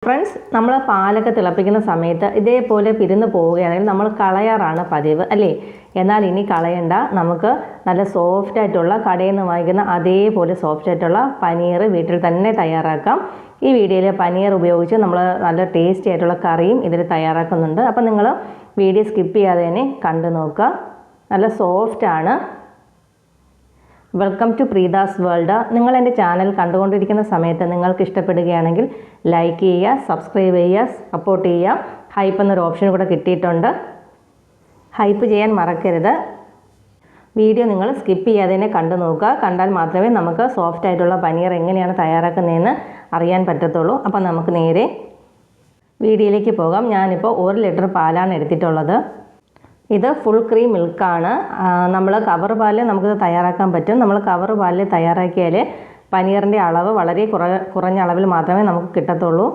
Friends, നമ്മൾ പാലൊക്കെ തിളപ്പിക്കുന്ന സമയത്ത് ഇതേപോലെ പിരിന്ന് പോവുകയാണെങ്കിൽ നമ്മൾ കളയാറാണ് പതിവ് അല്ലേ? എന്നാൽ ഇനി കളയണ്ട. നമുക്ക് നല്ല സോഫ്റ്റ് ആയിട്ടുള്ള കടയിൽ നിന്ന് വാങ്ങിക്കുന്ന അതേപോലെ സോഫ്റ്റ് ആയിട്ടുള്ള പനീർ വീട്ടിൽ തന്നെ തയ്യാറാക്കാം. ഈ വീഡിയോയിൽ പനീർ ഉപയോഗിച്ച് നമ്മൾ നല്ല ടേസ്റ്റി ആയിട്ടുള്ള കറിയും ഇതിൽ തയ്യാറാക്കുന്നുണ്ട്. അപ്പോൾ നിങ്ങൾ വീഡിയോ സ്കിപ്പ് ചെയ്യാതെ തന്നെ കണ്ടു നോക്കുക. നല്ല സോഫ്റ്റാണ്. Welcome to Preetha's world. നിങ്ങൾ എൻ്റെ ചാനൽ കണ്ടുകൊണ്ടിരിക്കുന്ന സമയത്ത് നിങ്ങൾക്ക് ഇഷ്ടപ്പെടുകയാണെങ്കിൽ ലൈക്ക് ചെയ്യുക, സബ്സ്ക്രൈബ് ചെയ്യുക, സപ്പോർട്ട് ചെയ്യുക. ഹൈപ്പ് എന്നൊരു ഓപ്ഷൻ കൂടെ കിട്ടിയിട്ടുണ്ട്. ഹൈപ്പ് ചെയ്യാൻ മറക്കരുത്. വീഡിയോ നിങ്ങൾ സ്കിപ്പ് ചെയ്യാതെ തന്നെ കണ്ടു നോക്കുക. കണ്ടാൽ മാത്രമേ നമുക്ക് സോഫ്റ്റ് ആയിട്ടുള്ള പനീർ എങ്ങനെയാണ് തയ്യാറാക്കുന്നതെന്ന് അറിയാൻ പറ്റത്തുള്ളൂ. അപ്പോൾ നമുക്ക് നേരെ വീഡിയോയിലേക്ക് പോകാം. ഞാനിപ്പോൾ 1 ലിറ്റർ പാലാണ് എടുത്തിട്ടുള്ളത്. ഇത് ഫുൾ ക്രീം മിൽക്കാണ്. നമ്മൾ കവർ പാലിൽ നമുക്കിത് തയ്യാറാക്കാൻ പറ്റും. നമ്മൾ കവർ പാലിൽ തയ്യാറാക്കിയാൽ പനീറിൻ്റെ അളവ് വളരെ കുറഞ്ഞ അളവിൽ മാത്രമേ നമുക്ക് കിട്ടത്തുള്ളൂ.